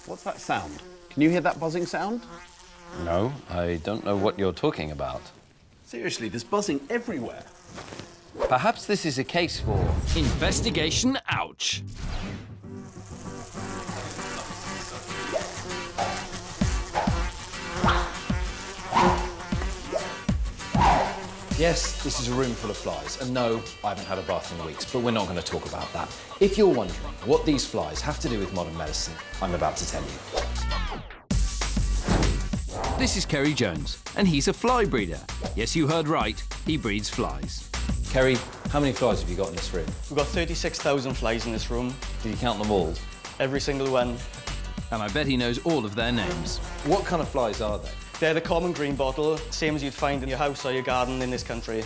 What's that sound? Can you hear that buzzing sound? No, I don't know what you're talking about. Seriously, there's buzzing everywhere. Perhaps this is a case for... Investigation Ouch. Yes, this is a room full of flies, and no, I haven't had a bath in weeks, but we're not going to talk about that. If you're wondering what these flies have to do with modern medicine, I'm about to tell you. This is Kerry Jones, and he's a fly breeder. Yes, you heard right, he breeds flies. Kerry, how many flies have you got in this room? We've got 36,000 flies in this room. Did you count them all? Every single one. And I bet he knows all of their names. What kind of flies are they? They're the common green bottle, same as you'd find in your house or your garden in this country.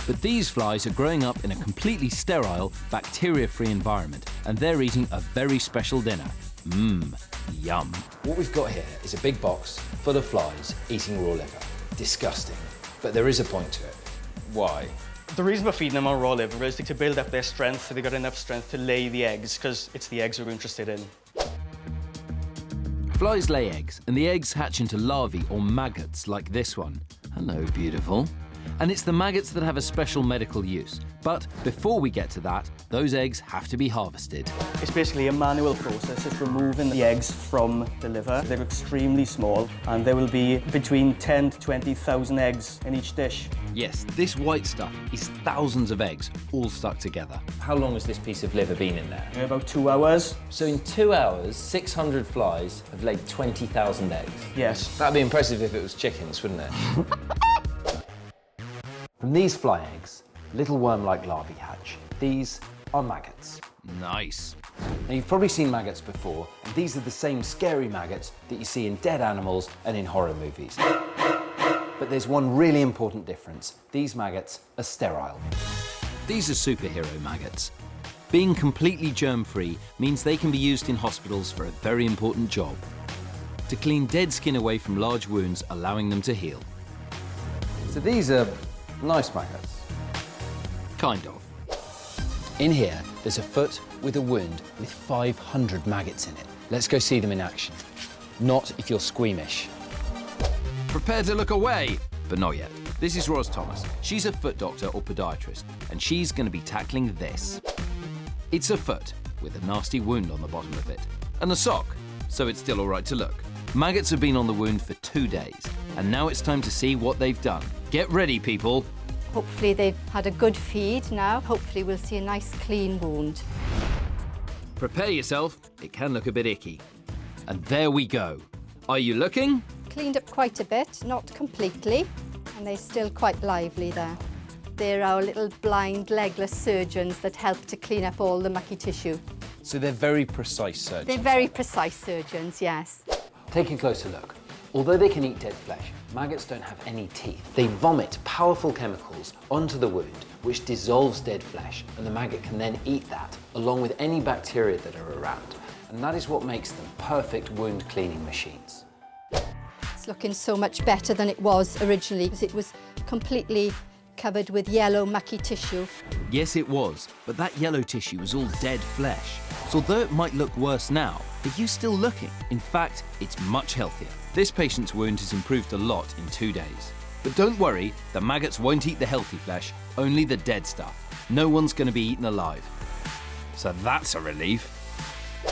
But these flies are growing up in a completely sterile, bacteria-free environment, and they're eating a very special dinner. Mmm, yum. What we've got here is a big box full of flies eating raw liver. Disgusting. But there is a point to it. Why? The reason we're feeding them on raw liver is to build up their strength so they've got enough strength to lay the eggs, because it's the eggs we're interested in. Flies lay eggs, and the eggs hatch into larvae or maggots like this one. Hello, beautiful. And it's the maggots that have a special medical use. But before we get to that, those eggs have to be harvested. It's basically a manual process. It's removing the eggs from the liver. They're extremely small, and there will be between 10 to 20,000 eggs in each dish. Yes, this white stuff is thousands of eggs all stuck together. How long has this piece of liver been in there? About 2 hours. So in 2 hours, 600 flies have laid 20,000 eggs. Yes. That'd be impressive if it was chickens, wouldn't it? From these fly eggs, little worm-like larvae hatch. These are maggots. Nice. Now, you've probably seen maggots before, and these are the same scary maggots that you see in dead animals and in horror movies. But there's one really important difference. These maggots are sterile. These are superhero maggots. Being completely germ-free means they can be used in hospitals for a very important job: to clean dead skin away from large wounds, allowing them to heal. So these are nice maggots. Kind of. In here, there's a foot with a wound with 500 maggots in it. Let's go see them in action. Not if you're squeamish. Prepare to look away, but not yet. This is Ros Thomas. She's a foot doctor or podiatrist, and she's going to be tackling this. It's a foot with a nasty wound on the bottom of it, and a sock, so it's still all right to look. Maggots have been on the wound for 2 days, and now it's time to see what they've done. Get ready, people. Hopefully they've had a good feed now. Hopefully we'll see a nice clean wound. Prepare yourself, it can look a bit icky. And there we go. Are you looking? Cleaned up quite a bit, not completely, and they're still quite lively there. They're our little blind, legless surgeons that help to clean up all the mucky tissue. So they're very precise surgeons. They're very precise surgeons, yes. Take a closer look. Although they can eat dead flesh, maggots don't have any teeth. They vomit powerful chemicals onto the wound, which dissolves dead flesh, and the maggot can then eat that, along with any bacteria that are around. And that is what makes them perfect wound cleaning machines. It's looking so much better than it was originally, because it was completely covered with yellow, mucky tissue. Yes, it was, but that yellow tissue was all dead flesh. So although it might look worse now, are you still looking? In fact, it's much healthier. This patient's wound has improved a lot in 2 days. But don't worry, the maggots won't eat the healthy flesh, only the dead stuff. No one's going to be eaten alive. So that's a relief.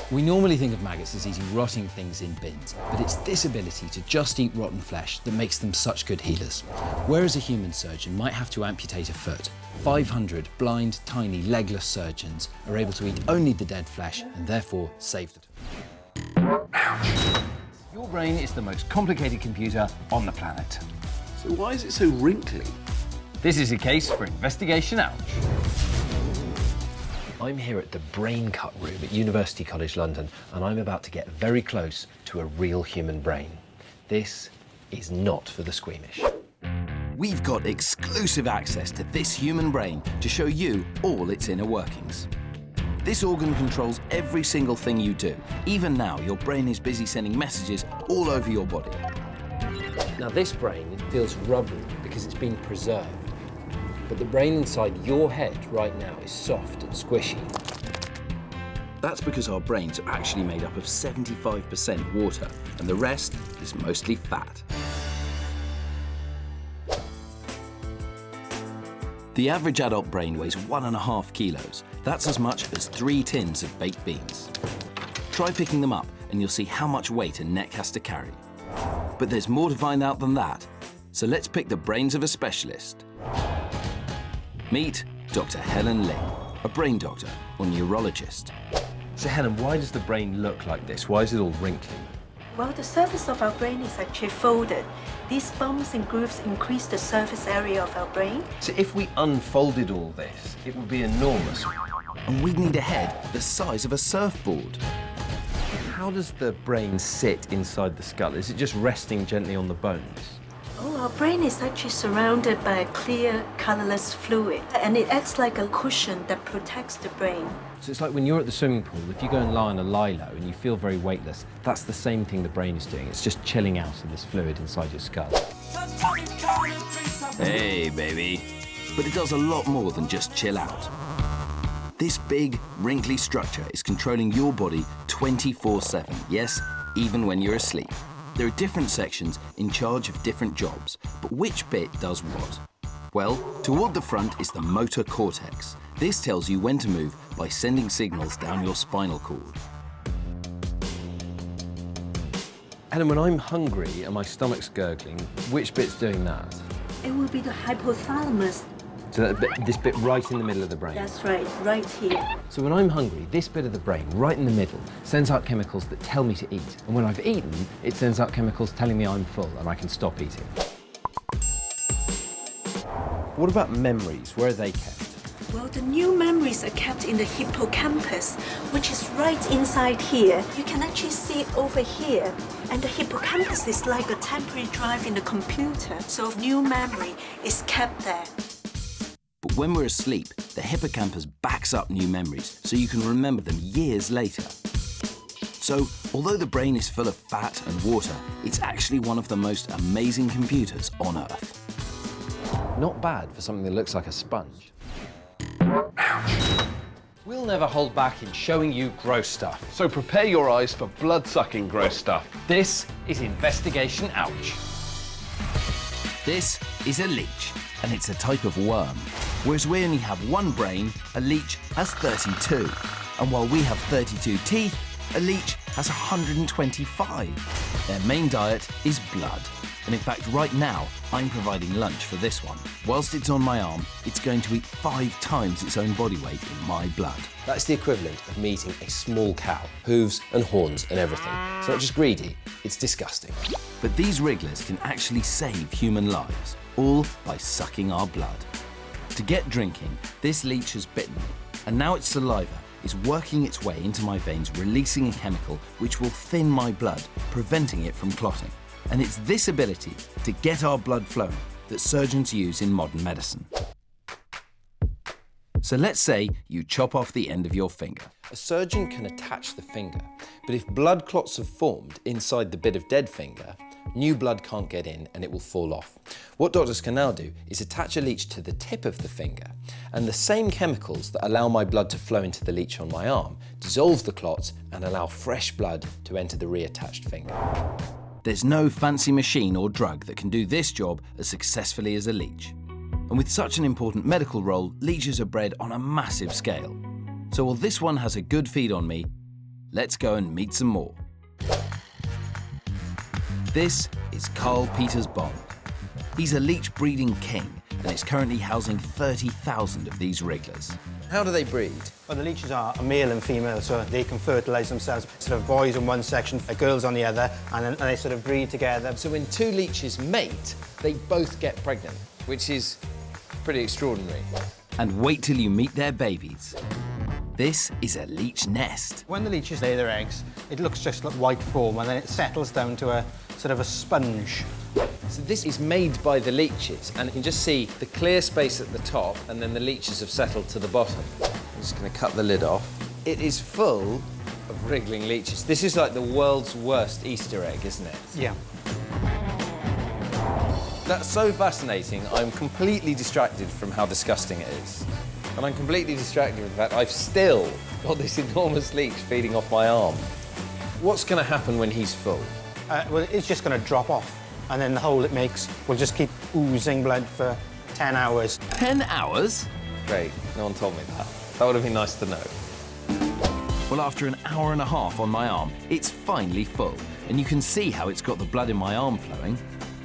We normally think of maggots as eating rotting things in bins, but it's this ability to just eat rotten flesh that makes them such good healers. Whereas a human surgeon might have to amputate a foot, 500 blind, tiny, legless surgeons are able to eat only the dead flesh and therefore save the... Ouch. Your brain is the most complicated computer on the planet. So why is it so wrinkly? This is a case for Investigation Ouch. I'm here at the Brain Cut Room at University College London, and I'm about to get very close to a real human brain. This is not for the squeamish. We've got exclusive access to this human brain to show you all its inner workings. This organ controls every single thing you do. Even now, your brain is busy sending messages all over your body. Now, this brain feels rubbery because it's been preserved. But the brain inside your head right now is soft and squishy. That's because our brains are actually made up of 75% water, and the rest is mostly fat. The average adult brain weighs 1.5 kilos. That's as much as 3 tins of baked beans. Try picking them up and you'll see how much weight a neck has to carry. But there's more to find out than that. So let's pick the brains of a specialist. Meet Dr. Helen Ling, a brain doctor or neurologist. So Helen, why does the brain look like this? Why is it all wrinkly? Well, the surface of our brain is actually folded. These bumps and grooves increase the surface area of our brain. So if we unfolded all this, it would be enormous. And we'd need a head the size of a surfboard. How does the brain sit inside the skull? Is it just resting gently on the bones? Oh, our brain is actually surrounded by a clear, colorless fluid, and it acts like a cushion that protects the brain. So it's like when you're at the swimming pool, if you go and lie on a lie-low and you feel very weightless, that's the same thing the brain is doing. It's just chilling out in this fluid inside your skull. Hey, baby. But it does a lot more than just chill out. This big, wrinkly structure is controlling your body 24/7. Yes, even when you're asleep. There are different sections in charge of different jobs, but which bit does what? Well, toward the front is the motor cortex. This tells you when to move by sending signals down your spinal cord. Helen, when I'm hungry and my stomach's gurgling, which bit's doing that? It will be the hypothalamus. So that bit, this bit right in the middle of the brain. That's right, right here. So when I'm hungry, this bit of the brain, right in the middle, sends out chemicals that tell me to eat. And when I've eaten, it sends out chemicals telling me I'm full and I can stop eating. What about memories? Where are they kept? Well, the new memories are kept in the hippocampus, which is right inside here. You can actually see it over here. And the hippocampus is like a temporary drive in the computer, so new memory is kept there. But when we're asleep, the hippocampus backs up new memories so you can remember them years later. So, although the brain is full of fat and water, it's actually one of the most amazing computers on Earth. Not bad for something that looks like a sponge. We'll never hold back in showing you gross stuff. So prepare your eyes for blood-sucking gross stuff. This is Investigation Ouch. This is a leech, and it's a type of worm. Whereas we only have one brain, a leech has 32. And while we have 32 teeth, a leech has 125. Their main diet is blood. And in fact, right now, I'm providing lunch for this one. Whilst it's on my arm, it's going to eat 5 times its own body weight in my blood. That's the equivalent of me eating a small cow. Hooves and horns and everything. It's not just greedy, it's disgusting. But these wrigglers can actually save human lives, all by sucking our blood. To get drinking, this leech has bitten me, and now its saliva is working its way into my veins, releasing a chemical which will thin my blood, preventing it from clotting. And it's this ability to get our blood flowing that surgeons use in modern medicine. So let's say you chop off the end of your finger. A surgeon can attach the finger, but if blood clots have formed inside the bit of dead finger, new blood can't get in and it will fall off. What doctors can now do is attach a leech to the tip of the finger, and the same chemicals that allow my blood to flow into the leech on my arm dissolve the clots and allow fresh blood to enter the reattached finger. There's no fancy machine or drug that can do this job as successfully as a leech. And with such an important medical role, leeches are bred on a massive scale. So while this one has a good feed on me, let's go and meet some more. This is Carl Peters Bond. He's a leech breeding king and is currently housing 30,000 of these wrigglers. How do they breed? Well, the leeches are a male and female, so they can fertilise themselves. Sort of boys on one section, girls on the other, and then they sort of breed together. So when 2 leeches mate, they both get pregnant, which is pretty extraordinary. And wait till you meet their babies. This is a leech nest. When the leeches lay their eggs, it looks just like white foam, and then it settles down to a sort of a sponge. So this is made by the leeches, and you can just see the clear space at the top, and then the leeches have settled to the bottom. I'm just going to cut the lid off. It is full of wriggling leeches. This is like the world's worst Easter egg, isn't it? Yeah. That's so fascinating, I'm completely distracted from how disgusting it is. And I'm completely distracted with the fact I've still got this enormous leech feeding off my arm. What's going to happen when he's full? Well, it's just going to drop off, and then the hole it makes will just keep oozing blood for 10 hours. 10 hours? Great, no one told me that. That would have been nice to know. Well, after an hour and a half on my arm, it's finally full. And you can see how it's got the blood in my arm flowing.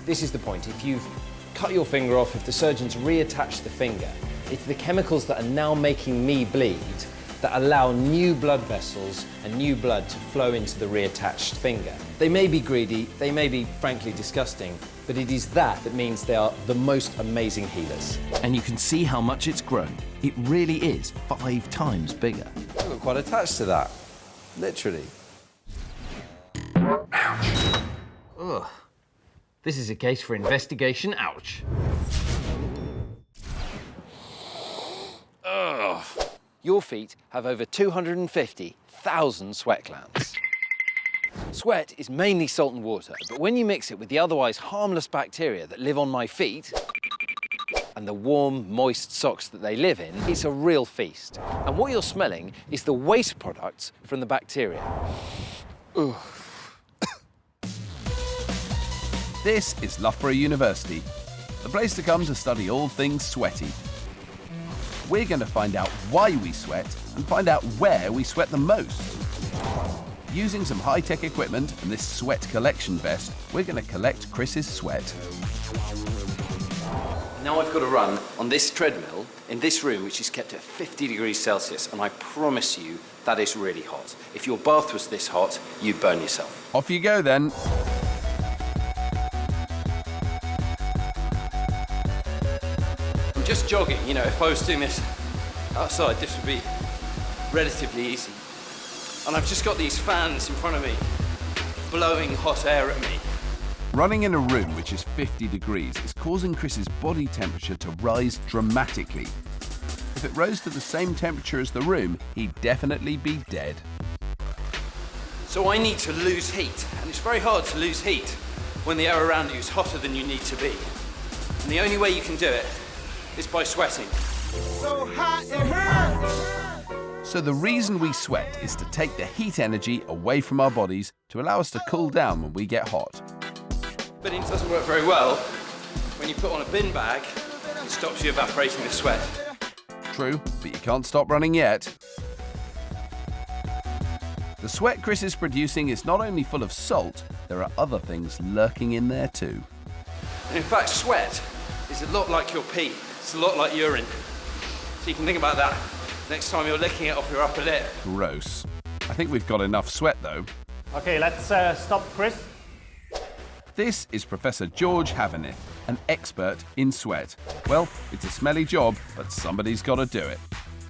This is the point. If you've cut your finger off, if the surgeons reattach the finger, it's the chemicals that are now making me bleed that allow new blood vessels and new blood to flow into the reattached finger. They may be greedy, they may be frankly disgusting, but it is that means they are the most amazing healers. And you can see how much it's grown. It really is 5 times bigger. I got quite attached to that, literally. Ugh. This is a case for investigation, ouch. Ugh. Your feet have over 250,000 sweat glands. Sweat is mainly salt and water, but when you mix it with the otherwise harmless bacteria that live on my feet and the warm, moist socks that they live in, it's a real feast. And what you're smelling is the waste products from the bacteria. Ugh. This is Loughborough University, the place to come to study all things sweaty. We're going to find out why we sweat and find out where we sweat the most. Using some high-tech equipment and this sweat collection vest, we're going to collect Chris's sweat. Now I've got to run on this treadmill in this room, which is kept at 50 degrees Celsius, and I promise you that is really hot. If your bath was this hot, you'd burn yourself. Off you go then. I'm just jogging, you know, if I was doing this outside, this would be relatively easy. And I've just got these fans in front of me, blowing hot air at me. Running in a room which is 50 degrees is causing Chris's body temperature to rise dramatically. If it rose to the same temperature as the room, he'd definitely be dead. So I need to lose heat, and it's very hard to lose heat when the air around you is hotter than you need to be. And the only way you can do it is by sweating. So hot it hurts. So the reason we sweat is to take the heat energy away from our bodies to allow us to cool down when we get hot. But it doesn't work very well when you put on a bin bag, it stops you evaporating the sweat. True, but you can't stop running yet. The sweat Chris is producing is not only full of salt, there are other things lurking in there too. And in fact, sweat is a lot like your pee. It's a lot like urine. So you can think about that next time you're licking it off your upper lip. Gross. I think we've got enough sweat though. Okay, let's stop, Chris. This is Professor George Havenith, an expert in sweat. Well, it's a smelly job, but somebody's got to do it.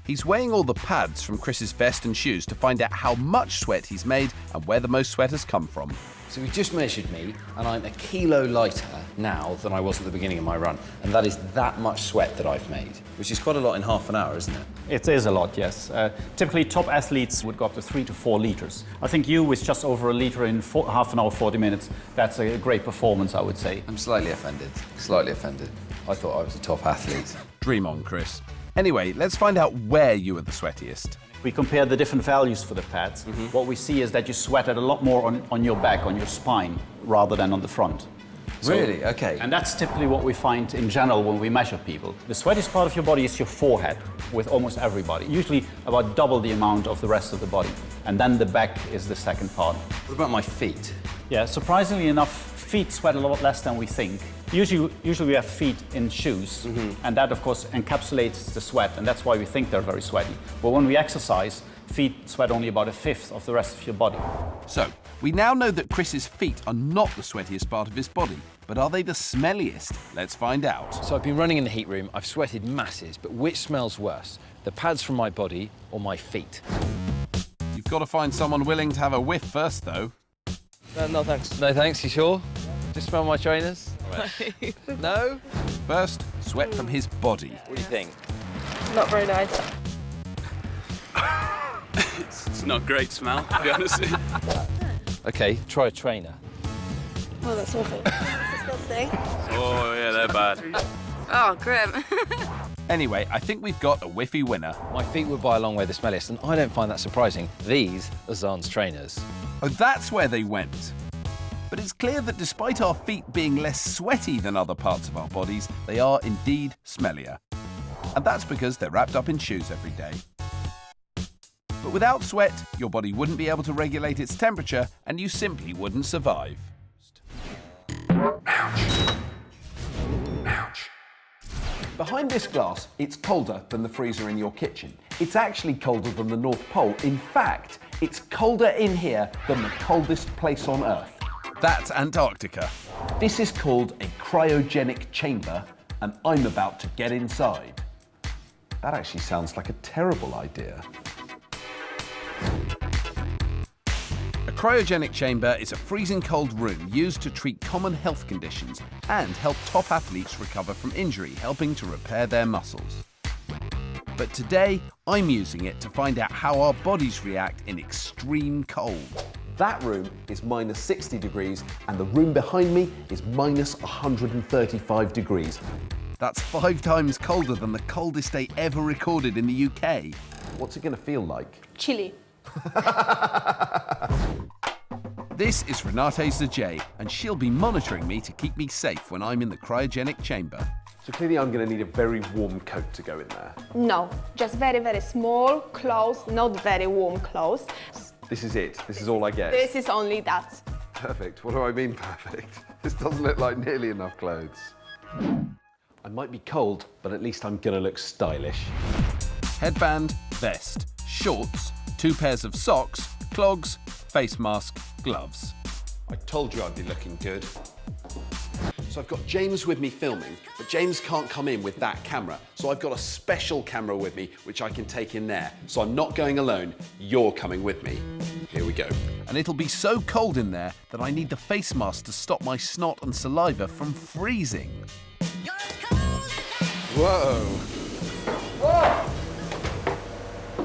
He's weighing all the pads from Chris's vest and shoes to find out how much sweat he's made and where the most sweat has come from. So he just measured me, and I'm a kilo lighter now than I was at the beginning of my run. And that is that much sweat that I've made, which is quite a lot in half an hour, isn't it? It is a lot, yes. Typically, top athletes would go up to 3 to 4 liters. I think you, with just over a liter in half an hour, 40 minutes, that's a great performance, I would say. I'm slightly offended. Slightly offended. I thought I was a top athlete. Dream on, Chris. Anyway, let's find out where you are the sweatiest. We compare the different values for the pads. What we see is that you sweat a lot more on your back, on your spine, rather than on the front. Really? Okay. And that's typically what we find in general when we measure people. The sweatiest part of your body is your forehead, with almost everybody. Usually about double the amount of the rest of the body. And then the back is the second part. What about my feet? Yeah, surprisingly enough, feet sweat a lot less than we think. Usually we have feet in shoes, and that of course encapsulates the sweat, and that's why we think they're very sweaty. But when we exercise, feet sweat only about 1/5 of the rest of your body. So, we now know that Chris's feet are not the sweatiest part of his body, but are they the smelliest? Let's find out. So I've been running in the heat room, I've sweated masses, but which smells worse? The pads from my body or my feet? You've got to find someone willing to have a whiff first, though. No, thanks. No thanks, you sure? Just smell my trainers? No? First, sweat from his body. What do you think? Not very nice. It's not a great smell, to be honest. Okay, try a trainer. Oh, that's awful. That's disgusting. Oh, yeah, they're bad. Oh, grim. Anyway, I think we've got a whiffy winner. My feet were by a long way the smelliest, and I don't find that surprising. These are Xand's trainers. Oh, that's where they went. But it's clear that despite our feet being less sweaty than other parts of our bodies, they are indeed smellier. And that's because they're wrapped up in shoes every day. But without sweat, your body wouldn't be able to regulate its temperature and you simply wouldn't survive. Behind this glass, it's colder than the freezer in your kitchen. It's actually colder than the North Pole. In fact, it's colder in here than the coldest place on Earth. That's Antarctica. This is called a cryogenic chamber, and I'm about to get inside. That actually sounds like a terrible idea. A cryogenic chamber is a freezing cold room used to treat common health conditions and help top athletes recover from injury, helping to repair their muscles. But today, I'm using it to find out how our bodies react in extreme cold. That room is minus 60 degrees and the room behind me is minus 135 degrees. That's 5 times colder than the coldest day ever recorded in the UK. What's it going to feel like? Chili. This is Renate Zajay, and she'll be monitoring me to keep me safe when I'm in the cryogenic chamber. So clearly I'm going to need a very warm coat to go in there. No, just very, very small clothes, not very warm clothes. This is it? This is all I get? This is only that. Perfect. What do I mean perfect? This doesn't look like nearly enough clothes. I might be cold, but at least I'm going to look stylish. Headband, vest, shorts, 2 pairs of socks, clogs, face mask, gloves. I told you I'd be looking good. So I've got James with me filming, but James can't come in with that camera. So I've got a special camera with me, which I can take in there. So I'm not going alone, you're coming with me. Here we go. And it'll be so cold in there that I need the face mask to stop my snot and saliva from freezing. Whoa. Whoa.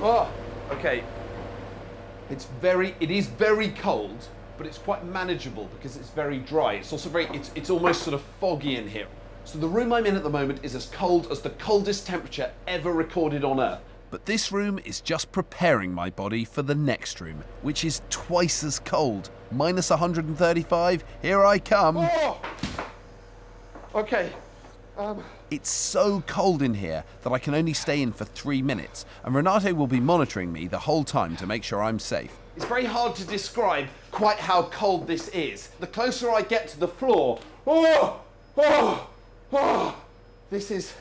Oh, okay. It is very cold, but it's quite manageable because it's very dry. It's also it's almost sort of foggy in here. So the room I'm in at the moment is as cold as the coldest temperature ever recorded on Earth. But this room is just preparing my body for the next room, which is twice as cold. Minus 135, here I come. Oh! Okay. It's so cold in here that I can only stay in for 3 minutes, and Renate will be monitoring me the whole time to make sure I'm safe. It's very hard to describe quite how cold this is. The closer I get to the floor, this is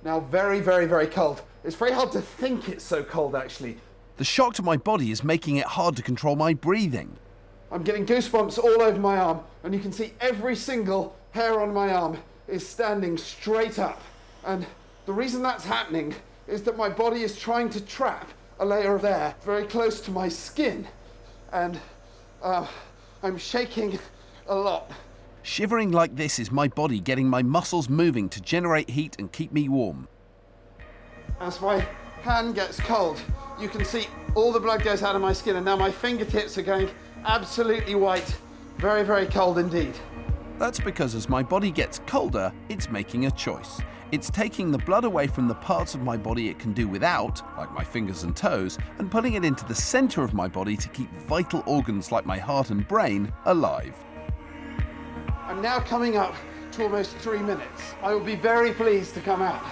now very, very, very cold. It's very hard to think it's so cold, actually. The shock to my body is making it hard to control my breathing. I'm getting goosebumps all over my arm, and you can see every single hair on my arm is standing straight up. And the reason that's happening is that my body is trying to trap a layer of air very close to my skin. And I'm shaking a lot. Shivering like this is my body getting my muscles moving to generate heat and keep me warm. As my hand gets cold, you can see all the blood goes out of my skin, and now my fingertips are going absolutely white. Very, very cold indeed. That's because as my body gets colder, it's making a choice. It's taking the blood away from the parts of my body it can do without, like my fingers and toes, and putting it into the center of my body to keep vital organs like my heart and brain alive. I'm now coming up to almost 3 minutes. I will be very pleased to come out.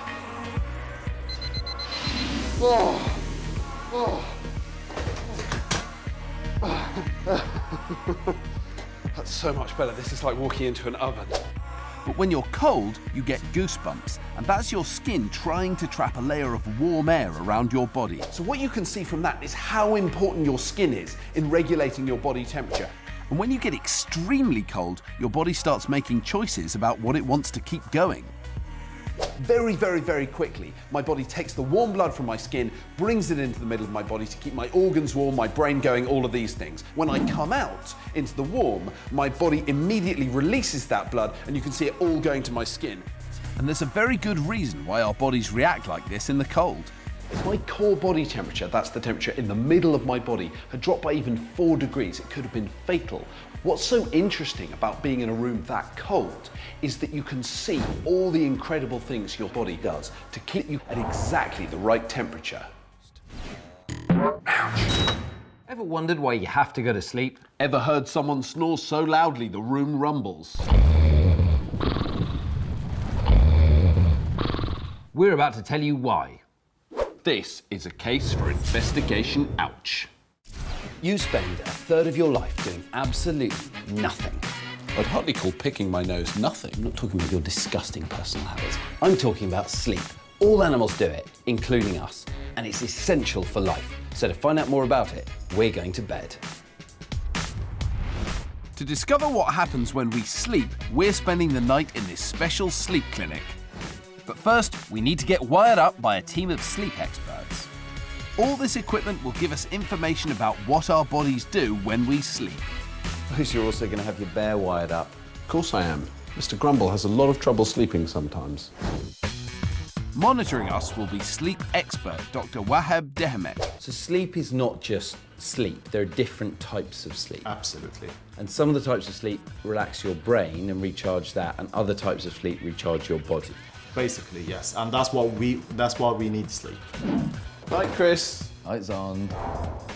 That's so much better. This is like walking into an oven. But when you're cold, you get goosebumps, and that's your skin trying to trap a layer of warm air around your body. So what you can see from that is how important your skin is in regulating your body temperature. And when you get extremely cold, your body starts making choices about what it wants to keep going. Very, very, very quickly, my body takes the warm blood from my skin, brings it into the middle of my body to keep my organs warm, my brain going, all of these things. When I come out into the warm, my body immediately releases that blood, and you can see it all going to my skin. And there's a very good reason why our bodies react like this in the cold. If my core body temperature, that's the temperature in the middle of my body, had dropped by even 4 degrees, it could have been fatal. What's so interesting about being in a room that cold is that you can see all the incredible things your body does to keep you at exactly the right temperature. Ever wondered why you have to go to sleep? Ever heard someone snore so loudly the room rumbles? We're about to tell you why. This is a case for investigation, ouch. You spend a third of your life doing absolutely nothing. I'd hardly call picking my nose nothing. I'm not talking about your disgusting personal habits. I'm talking about sleep. All animals do it, including us, and it's essential for life. So to find out more about it, we're going to bed. To discover what happens when we sleep, we're spending the night in this special sleep clinic. But first, we need to get wired up by a team of sleep experts. All this equipment will give us information about what our bodies do when we sleep. I suppose you're also going to have your bear wired up. Of course I am. Mr. Grumble has a lot of trouble sleeping sometimes. Monitoring us will be sleep expert Dr. Wahab Dehamek. So sleep is not just sleep. There are different types of sleep. Absolutely. And some of the types of sleep relax your brain and recharge that, and other types of sleep recharge your body. Basically, yes. And that's why we need sleep. Hi, Chris. Hi, Xand.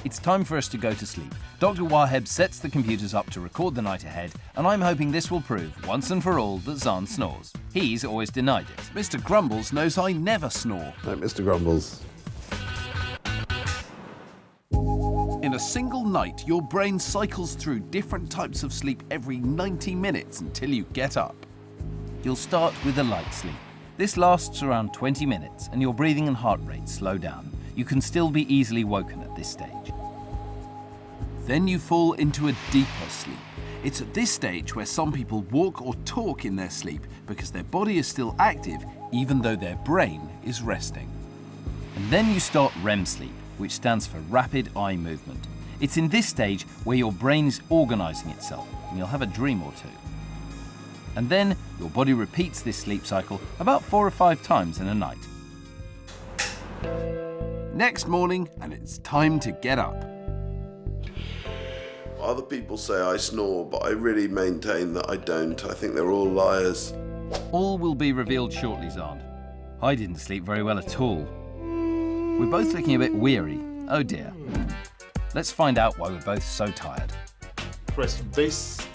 It's time for us to go to sleep. Dr. Wahab sets the computers up to record the night ahead, and I'm hoping this will prove once and for all that Xand snores. He's always denied it. Mr. Grumbles knows I never snore. No, Mr. Grumbles. In a single night, your brain cycles through different types of sleep every 90 minutes until you get up. You'll start with a light sleep. This lasts around 20 minutes, and your breathing and heart rate slow down. You can still be easily woken at this stage. Then you fall into a deeper sleep. It's at this stage where some people walk or talk in their sleep because their body is still active even though their brain is resting. And then you start REM sleep, which stands for rapid eye movement. It's in this stage where your brain is organising itself and you'll have a dream or two. And then your body repeats this sleep cycle about 4 or 5 times in a night. Next morning, and it's time to get up. Other people say I snore, but I really maintain that I don't. I think they're all liars. All will be revealed shortly, Xand. I didn't sleep very well at all. We're both looking a bit weary. Oh dear. Let's find out why we're both so tired. Chris, this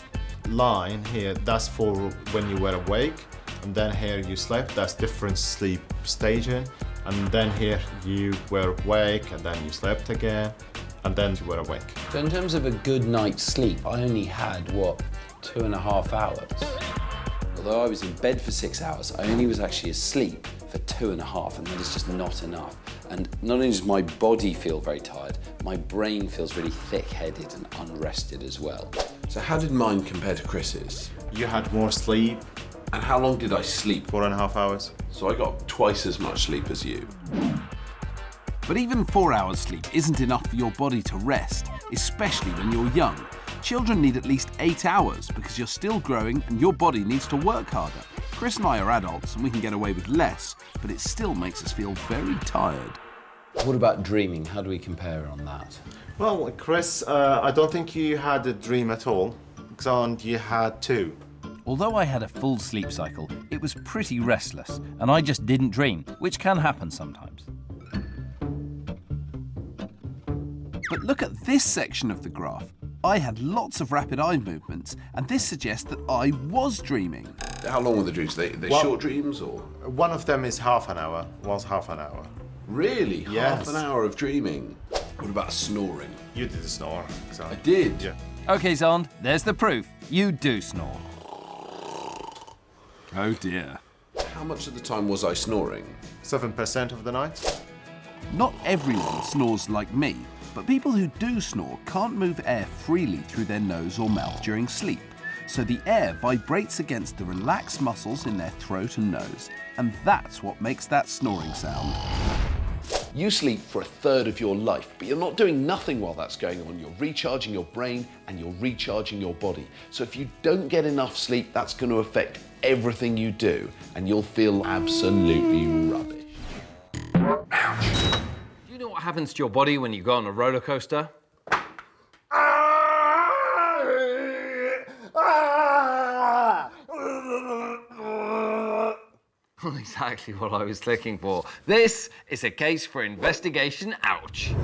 line here, that's for when you were awake, and then here you slept. That's different sleep staging. And then here you were awake, and then you slept again, and then you were awake. So in terms of a good night's sleep, I only had, 2.5 hours? Although I was in bed for 6 hours, I only was actually asleep for 2.5, and that is just not enough. And not only does my body feel very tired, my brain feels really thick-headed and unrested as well. So how did mine compare to Chris's? You had more sleep. And how long did I sleep? 4.5 hours. So I got twice as much sleep as you. But even 4 hours sleep isn't enough for your body to rest, especially when you're young. Children need at least 8 hours because you're still growing and your body needs to work harder. Chris and I are adults and we can get away with less, but it still makes us feel very tired. What about dreaming? How do we compare on that? Well, Chris, I don't think you had a dream at all. Xand, you had 2. Although I had a full sleep cycle, it was pretty restless, and I just didn't dream, which can happen sometimes. But look at this section of the graph. I had lots of rapid eye movements, and this suggests that I was dreaming. How long were the dreams? They short dreams, or? One of them is half an hour, was half an hour. Really? Yes. Half an hour of dreaming? What about snoring? You did snore. Xand. I did? Yeah. Okay, Xand, there's the proof. You do snore. Oh dear. How much of the time was I snoring? 7% of the night. Not everyone snores like me, but people who do snore can't move air freely through their nose or mouth during sleep. So the air vibrates against the relaxed muscles in their throat and nose, and that's what makes that snoring sound. You sleep for a third of your life, but you're not doing nothing while that's going on. You're recharging your brain and you're recharging your body. So if you don't get enough sleep, that's going to affect everything you do, and you'll feel absolutely rubbish. happens to your body when you go on a roller coaster? Exactly what I was looking for. This is a case for investigation, ouch.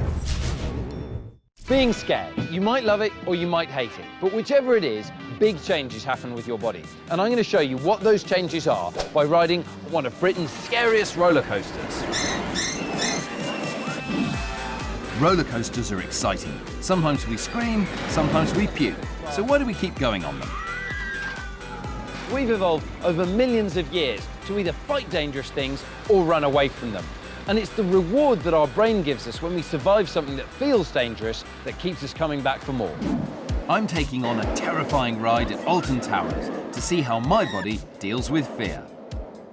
Being scared. You might love it or you might hate it, but whichever it is, big changes happen with your body. And I'm going to show you what those changes are by riding one of Britain's scariest roller coasters. Roller coasters are exciting. Sometimes we scream, sometimes we puke. So why do we keep going on them? We've evolved over millions of years to either fight dangerous things or run away from them. And it's the reward that our brain gives us when we survive something that feels dangerous that keeps us coming back for more. I'm taking on a terrifying ride at Alton Towers to see how my body deals with fear.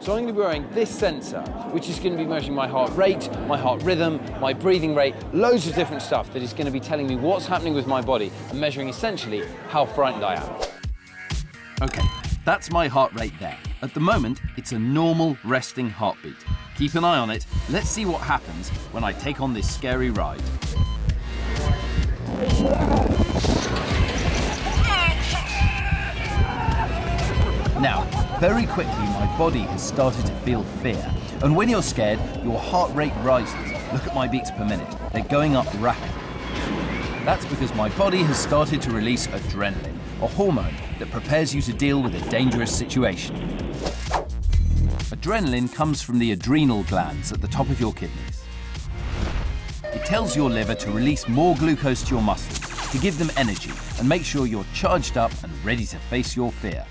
So I'm going to be wearing this sensor, which is going to be measuring my heart rate, my heart rhythm, my breathing rate, loads of different stuff that is going to be telling me what's happening with my body and measuring essentially how frightened I am. Okay, that's my heart rate there. At the moment, it's a normal resting heartbeat. Keep an eye on it. Let's see what happens when I take on this scary ride. Now, very quickly, my body has started to feel fear. And when you're scared, your heart rate rises. Look at my beats per minute. They're going up rapidly. That's because my body has started to release adrenaline, a hormone that prepares you to deal with a dangerous situation. Adrenaline comes from the adrenal glands at the top of your kidneys. It tells your liver to release more glucose to your muscles, to give them energy and make sure you're charged up and ready to face your fear.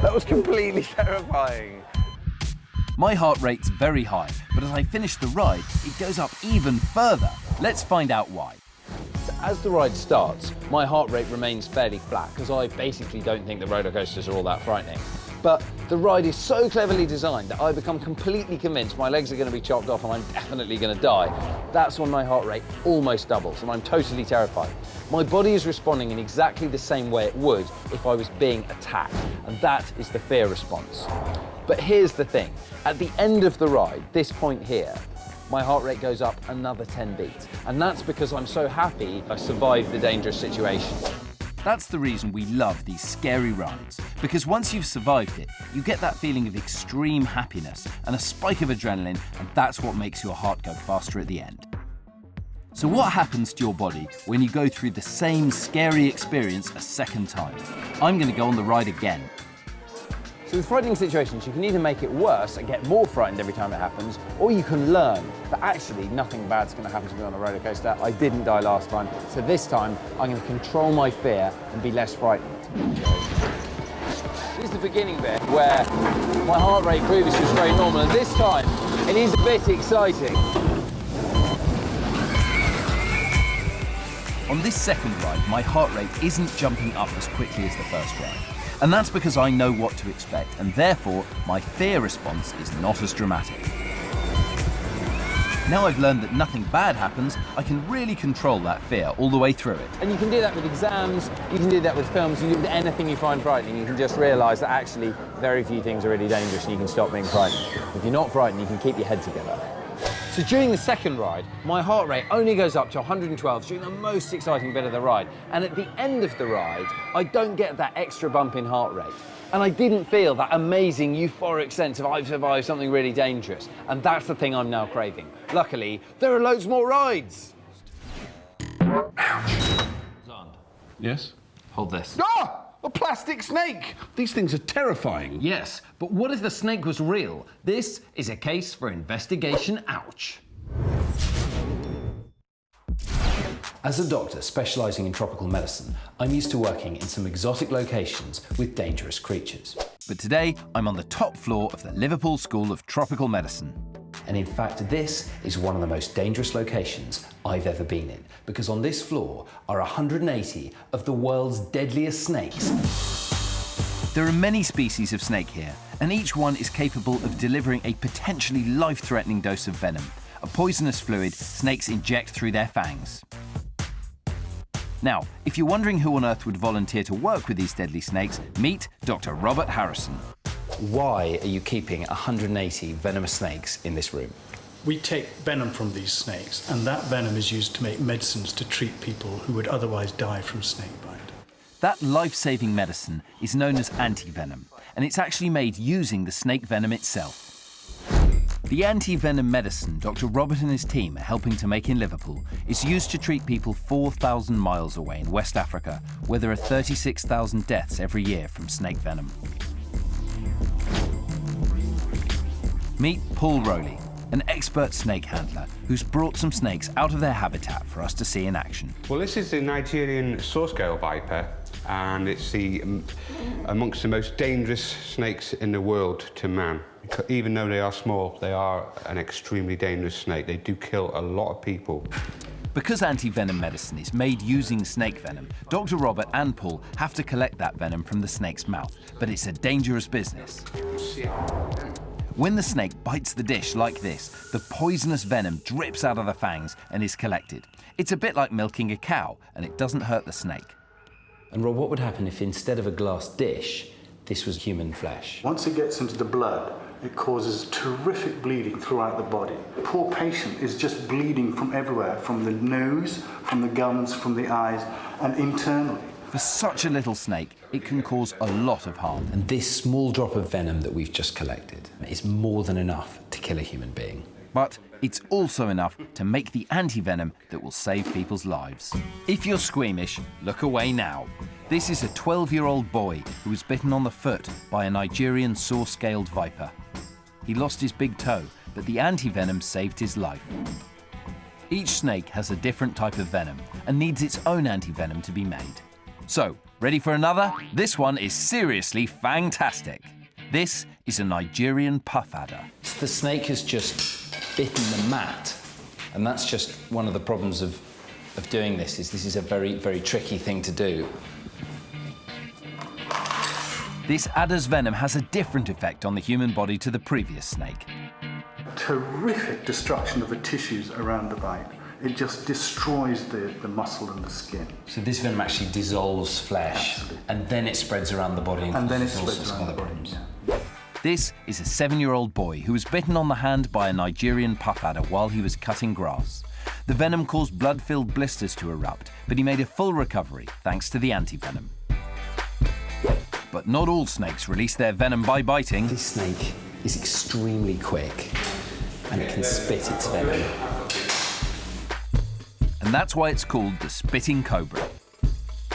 That was completely terrifying. My heart rate's very high, but as I finish the ride, it goes up even further. Let's find out why. As the ride starts, my heart rate remains fairly flat because I basically don't think the roller coasters are all that frightening. But the ride is so cleverly designed that I become completely convinced my legs are going to be chopped off and I'm definitely going to die. That's when my heart rate almost doubles and I'm totally terrified. My body is responding in exactly the same way it would if I was being attacked, and that is the fear response. But here's the thing, at the end of the ride, this point here, my heart rate goes up another 10 beats. And that's because I'm so happy I survived the dangerous situation. That's the reason we love these scary rides, because once you've survived it, you get that feeling of extreme happiness and a spike of adrenaline, and that's what makes your heart go faster at the end. So what happens to your body when you go through the same scary experience a second time? I'm going to go on the ride again. So with frightening situations, you can either make it worse and get more frightened every time it happens, or you can learn that actually nothing bad's going to happen to me on a roller coaster. I didn't die last time, so this time I'm going to control my fear and be less frightened. This is the beginning bit where my heart rate previously was very normal, and this time it is a bit exciting. On this second ride, my heart rate isn't jumping up as quickly as the first ride. And that's because I know what to expect, and therefore my fear response is not as dramatic. Now I've learned that nothing bad happens, I can really control that fear all the way through it. And you can do that with exams, you can do that with films, you can do it with anything you find frightening. You can just realise that actually very few things are really dangerous and you can stop being frightened. If you're not frightened, you can keep your head together. So during the second ride, my heart rate only goes up to 112 during the most exciting bit of the ride. And at the end of the ride, I don't get that extra bump in heart rate. And I didn't feel that amazing euphoric sense of I've survived something really dangerous. And that's the thing I'm now craving. Luckily, there are loads more rides. Xand. Yes? Hold this. Ah! A plastic snake! These things are terrifying. Yes, but what if the snake was real? This is a case for investigation, ouch. As a doctor specialising in tropical medicine, I'm used to working in some exotic locations with dangerous creatures. But today, I'm on the top floor of the Liverpool School of Tropical Medicine. And in fact, this is one of the most dangerous locations I've ever been in, because on this floor are 180 of the world's deadliest snakes. There are many species of snake here, and each one is capable of delivering a potentially life-threatening dose of venom, a poisonous fluid snakes inject through their fangs. Now, if you're wondering who on earth would volunteer to work with these deadly snakes, meet Dr. Robert Harrison. Why are you keeping 180 venomous snakes in this room? We take venom from these snakes, and that venom is used to make medicines to treat people who would otherwise die from snake bite. That life-saving medicine is known as anti-venom, and it's actually made using the snake venom itself. The anti-venom medicine Dr. Robert and his team are helping to make in Liverpool is used to treat people 4,000 miles away in West Africa, where there are 36,000 deaths every year from snake venom. Meet Paul Rowley, an expert snake handler who's brought some snakes out of their habitat for us to see in action. Well, this is the Nigerian saw-scale viper, and it's amongst the most dangerous snakes in the world to man. Even though they are small, they are an extremely dangerous snake. They do kill a lot of people. Because anti-venom medicine is made using snake venom, Dr. Robert and Paul have to collect that venom from the snake's mouth, but it's a dangerous business. When the snake bites the dish like this, the poisonous venom drips out of the fangs and is collected. It's a bit like milking a cow, and it doesn't hurt the snake. And Rob, what would happen if instead of a glass dish, this was human flesh? Once it gets into the blood, it causes terrific bleeding throughout the body. The poor patient is just bleeding from everywhere, from the nose, from the gums, from the eyes, and internally. For such a little snake, it can cause a lot of harm. And this small drop of venom that we've just collected is more than enough to kill a human being. But it's also enough to make the anti-venom that will save people's lives. If you're squeamish, look away now. This is a 12-year-old boy who was bitten on the foot by a Nigerian saw-scaled viper. He lost his big toe, but the anti-venom saved his life. Each snake has a different type of venom and needs its own anti-venom to be made. So, ready for another? This one is seriously fantastic. This is a Nigerian puff adder. So the snake has just bitten the mat, and that's just one of the problems of doing this is a very, very tricky thing to do. This adder's venom has a different effect on the human body to the previous snake. Terrific destruction of the tissues around the bite. It just destroys the muscle and the skin. So this venom actually dissolves flesh, and then it spreads around the body and then it causes all spreads sorts of around other the body. problems. Yeah. This is a 7-year-old boy who was bitten on the hand by a Nigerian puff adder while he was cutting grass. The venom caused blood-filled blisters to erupt, but he made a full recovery thanks to the anti-venom. But not all snakes release their venom by biting. This snake is extremely quick, and it can spit its venom. And that's why it's called the spitting cobra.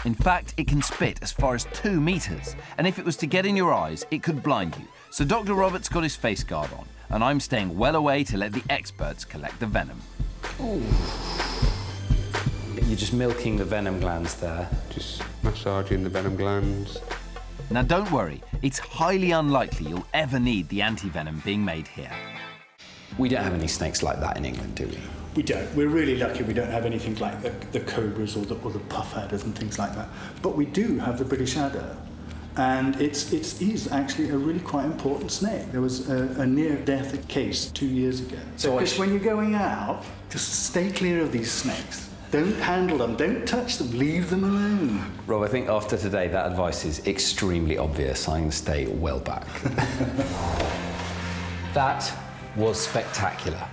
In fact, it can spit as far as 2 meters, and if it was to get in your eyes, it could blind you. So Dr. Robert's got his face guard on, and I'm staying well away to let the experts collect the venom. Ooh. You're just milking the venom glands there. Just massaging the venom glands. Now don't worry, it's highly unlikely you'll ever need the anti-venom being made here. We don't have any snakes like that in England, do we? We don't. We're really lucky we don't have anything like the cobras or the puff adders and things like that. But we do have the British adder. And it is actually a really quite important snake. There was a near-death case 2 years ago. So when you're going out, just stay clear of these snakes. Don't handle them, don't touch them, leave them alone. Rob, I think after today that advice is extremely obvious. I'm going to stay well back. That was spectacular.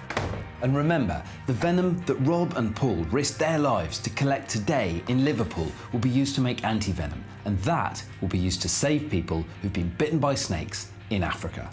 And remember, the venom that Rob and Paul risked their lives to collect today in Liverpool will be used to make anti-venom, and that will be used to save people who've been bitten by snakes in Africa.